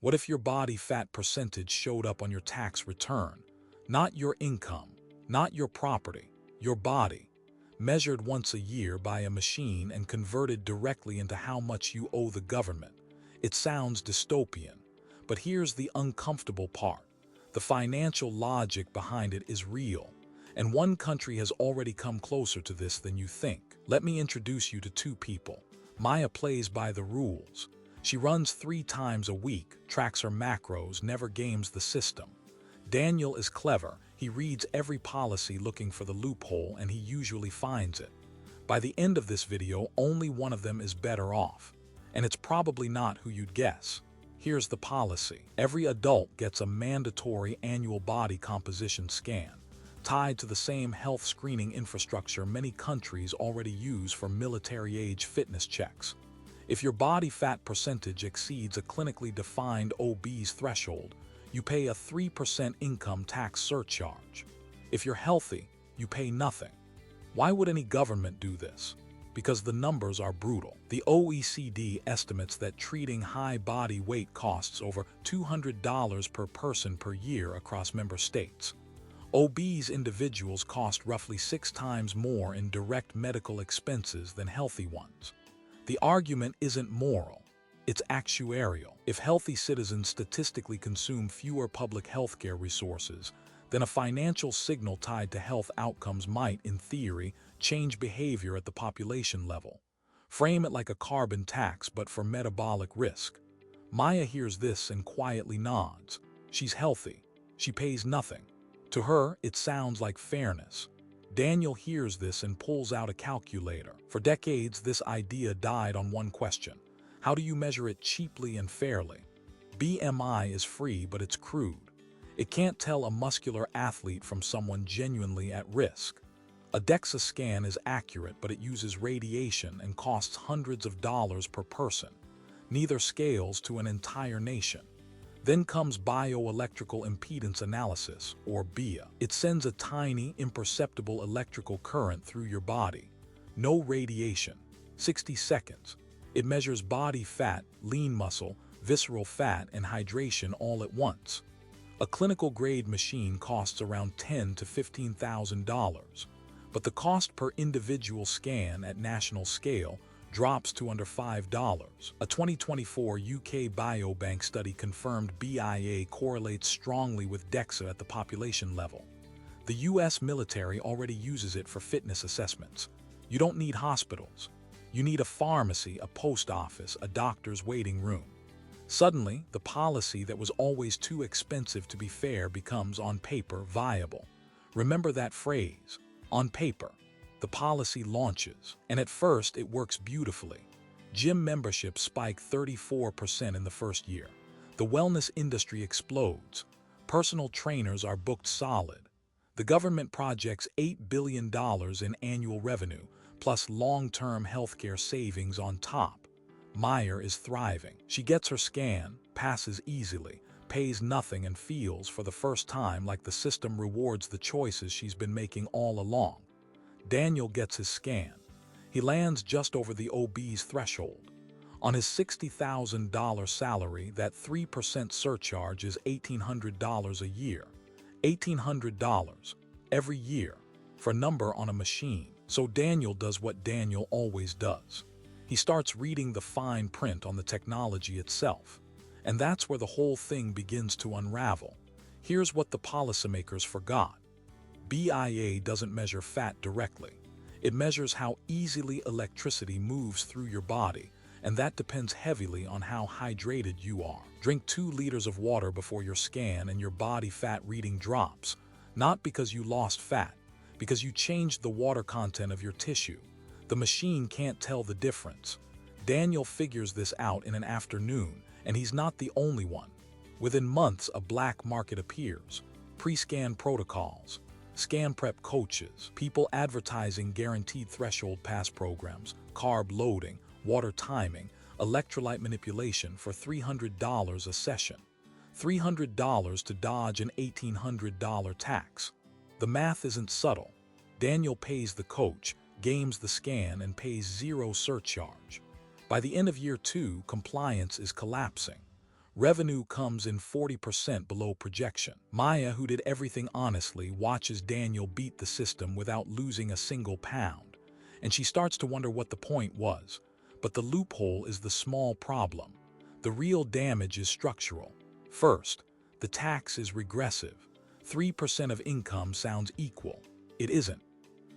What if your body fat percentage showed up on your tax return? Not your income, not your property, your body, measured once a year by a machine and converted directly into how much you owe the government. It sounds dystopian, but here's the uncomfortable part. The financial logic behind it is real, and one country has already come closer to this than you think. Let me introduce you to two people. Maya plays by the rules. She runs 3 times a week, tracks her macros, never games the system. Daniel is clever. He reads every policy looking for the loophole, and he usually finds it. By the end of this video, only one of them is better off. And it's probably not who you'd guess. Here's the policy. Every adult gets a mandatory annual body composition scan, tied to the same health screening infrastructure many countries already use for military-age fitness checks. If your body fat percentage exceeds a clinically defined obese threshold, you pay a 3% income tax surcharge. If you're healthy, you pay nothing. Why would any government do this? Because the numbers are brutal. The OECD estimates that treating high body weight costs over $200 per person per year across member states. Obese individuals cost roughly 6 times more in direct medical expenses than healthy ones. The argument isn't moral, it's actuarial. If healthy citizens statistically consume fewer public healthcare resources, then a financial signal tied to health outcomes might, in theory, change behavior at the population level. Frame it like a carbon tax, but for metabolic risk. Maya hears this and quietly nods. She's healthy. She pays nothing. To her, it sounds like fairness. Daniel hears this and pulls out a calculator. For decades, this idea died on one question. How do you measure it cheaply and fairly? BMI is free, but it's crude. It can't tell a muscular athlete from someone genuinely at risk. A DEXA scan is accurate, but it uses radiation and costs hundreds of dollars per person. Neither scales to an entire nation. Then comes Bioelectrical Impedance Analysis, or BIA. It sends a tiny, imperceptible electrical current through your body. No radiation. 60 seconds. It measures body fat, lean muscle, visceral fat, and hydration all at once. A clinical-grade machine costs around $10,000 to $15,000, but the cost per individual scan at national scale drops to under $5. A 2024 UK Biobank study confirmed BIA correlates strongly with DEXA at the population level. The US military already uses it for fitness assessments. You don't need hospitals. You need a pharmacy, a post office, a doctor's waiting room. Suddenly, the policy that was always too expensive to be fair becomes, on paper, viable. Remember that phrase, on paper. The policy launches, and at first it works beautifully. Gym memberships spike 34% in the first year. The wellness industry explodes. Personal trainers are booked solid. The government projects $8 billion in annual revenue, plus long-term healthcare savings on top. Meyer is thriving. She gets her scan, passes easily, pays nothing, and feels for the first time like the system rewards the choices she's been making all along. Daniel gets his scan. He lands just over the obese threshold. On his $60,000 salary, that 3% surcharge is $1,800 a year. $1,800 every year for a number on a machine. So Daniel does what Daniel always does. He starts reading the fine print on the technology itself. And that's where the whole thing begins to unravel. Here's what the policymakers forgot. BIA doesn't measure fat directly. It measures how easily electricity moves through your body, and that depends heavily on how hydrated you are. Drink 2 liters of water before your scan and your body fat reading drops, not because you lost fat, because you changed the water content of your tissue. The machine can't tell the difference. Daniel figures this out in an afternoon, and he's not the only one. Within months, a black market appears. Pre-scan protocols, scan prep coaches, people advertising guaranteed threshold pass programs, carb loading, water timing, electrolyte manipulation for $300 a session. $300 to dodge an $1,800 tax. The math isn't subtle. Daniel pays the coach, games the scan, and pays 0 surcharge. By the end of year 2, compliance is collapsing. Revenue comes in 40% below projection. Maya, who did everything honestly, watches Daniel beat the system without losing a single pound, and she starts to wonder what the point was. But the loophole is the small problem. The real damage is structural. First, the tax is regressive. 3% of income sounds equal. It isn't.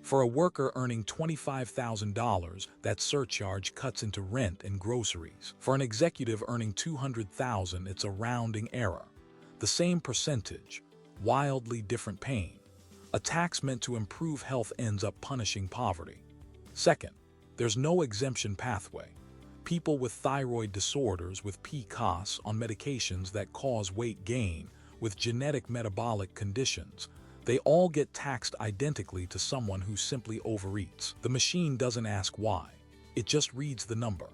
For a worker earning $25,000, that surcharge cuts into rent and groceries. For an executive earning $200,000, it's a rounding error. The same percentage, wildly different pain. A tax meant to improve health ends up punishing poverty. Second, there's no exemption pathway. People with thyroid disorders, with PCOS, on medications that cause weight gain, with genetic metabolic conditions, they all get taxed identically to someone who simply overeats. The machine doesn't ask why. It just reads the number.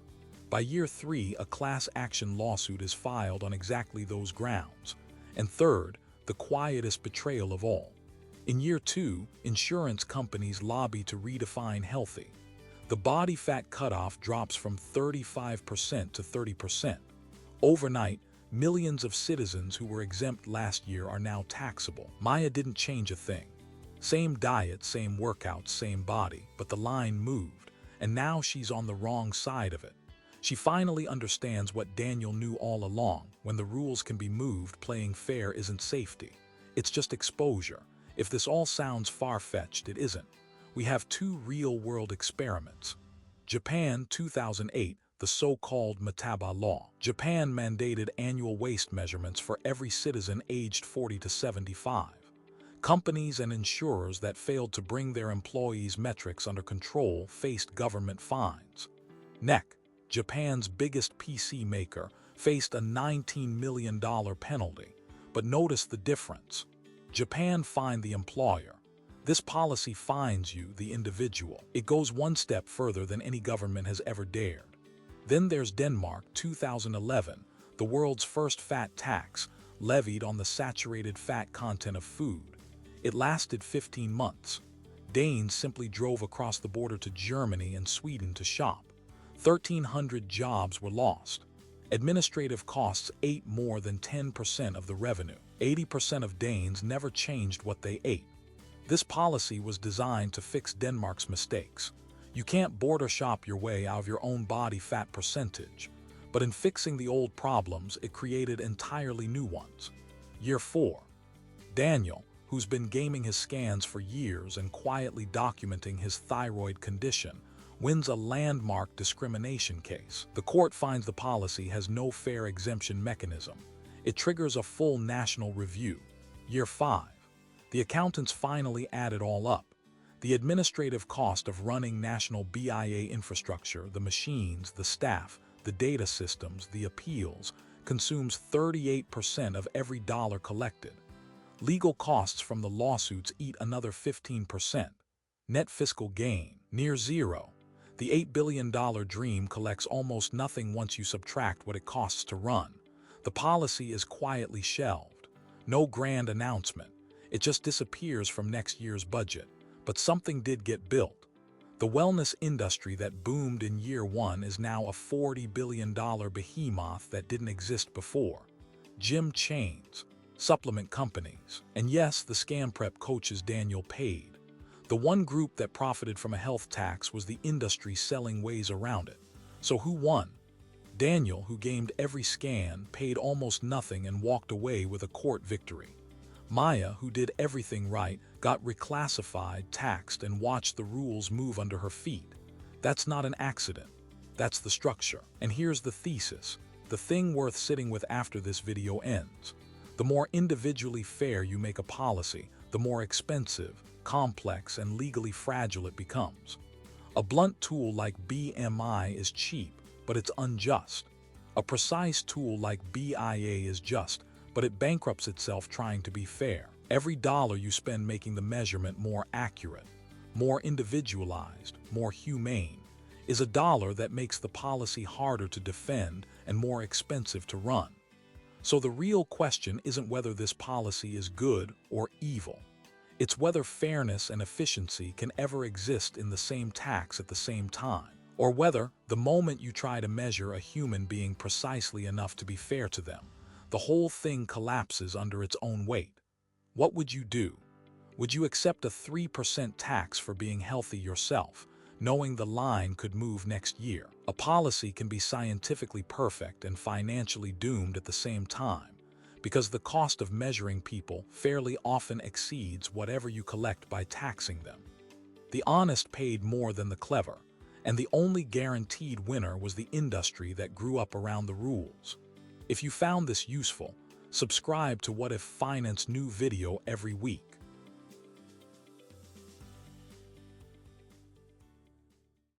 By year 3, a class action lawsuit is filed on exactly those grounds. And third, the quietest betrayal of all. In year 2, insurance companies lobby to redefine healthy. The body fat cutoff drops from 35% to 30%. Overnight, millions of citizens who were exempt last year are now taxable. Maya didn't change a thing. Same diet, same workouts, same body, but the line moved, and now she's on the wrong side of it. She finally understands what Daniel knew all along: when the rules can be moved, playing fair isn't safety. It's just exposure. If this all sounds far-fetched, it isn't. We have 2 real-world experiments. Japan, 2008, the so-called Metabo Law. Japan mandated annual waist measurements for every citizen aged 40 to 75. Companies and insurers that failed to bring their employees' metrics under control faced government fines. NEC, Japan's biggest PC maker, faced a $19 million penalty. But notice the difference. Japan fined the employer. This policy fines you, the individual. It goes one step further than any government has ever dared. Then there's Denmark, 2011, the world's first fat tax, levied on the saturated fat content of food. It lasted 15 months. Danes simply drove across the border to Germany and Sweden to shop. 1,300 jobs were lost. Administrative costs ate more than 10% of the revenue. 80% of Danes never changed what they ate. This policy was designed to fix Denmark's mistakes. You can't border shop your way out of your own body fat percentage. But in fixing the old problems, it created entirely new ones. Year 4. Daniel, who's been gaming his scans for years and quietly documenting his thyroid condition, wins a landmark discrimination case. The court finds the policy has no fair exemption mechanism. It triggers a full national review. Year 5. The accountants finally add it all up. The administrative cost of running national BIA infrastructure, the machines, the staff, the data systems, the appeals, consumes 38% of every dollar collected. Legal costs from the lawsuits eat another 15%. Net fiscal gain, near zero. The $8 billion dream collects almost nothing once you subtract what it costs to run. The policy is quietly shelved. No grand announcement. It just disappears from next year's budget. But something did get built. The wellness industry that boomed in year 1 is now a $40 billion behemoth that didn't exist before. Gym chains, supplement companies, and yes, the scam prep coaches Daniel paid. The one group that profited from a health tax was the industry selling ways around it. So who won? Daniel, who gamed every scan, paid almost nothing and walked away with a court victory. Maya, who did everything right, got reclassified, taxed, and watched the rules move under her feet. That's not an accident. That's the structure. And here's the thesis, the thing worth sitting with after this video ends. The more individually fair you make a policy, the more expensive, complex, and legally fragile it becomes. A blunt tool like BMI is cheap, but it's unjust. A precise tool like BIA is just, but it bankrupts itself trying to be fair. Every dollar you spend making the measurement more accurate, more individualized, more humane, is a dollar that makes the policy harder to defend and more expensive to run. So the real question isn't whether this policy is good or evil. It's whether fairness and efficiency can ever exist in the same tax at the same time. Or whether, the moment you try to measure a human being precisely enough to be fair to them, the whole thing collapses under its own weight. What would you do? Would you accept a 3% tax for being healthy yourself, knowing the line could move next year? A policy can be scientifically perfect and financially doomed at the same time, because the cost of measuring people fairly often exceeds whatever you collect by taxing them. The honest paid more than the clever, and the only guaranteed winner was the industry that grew up around the rules. If you found this useful, subscribe to What If Finance new video every week.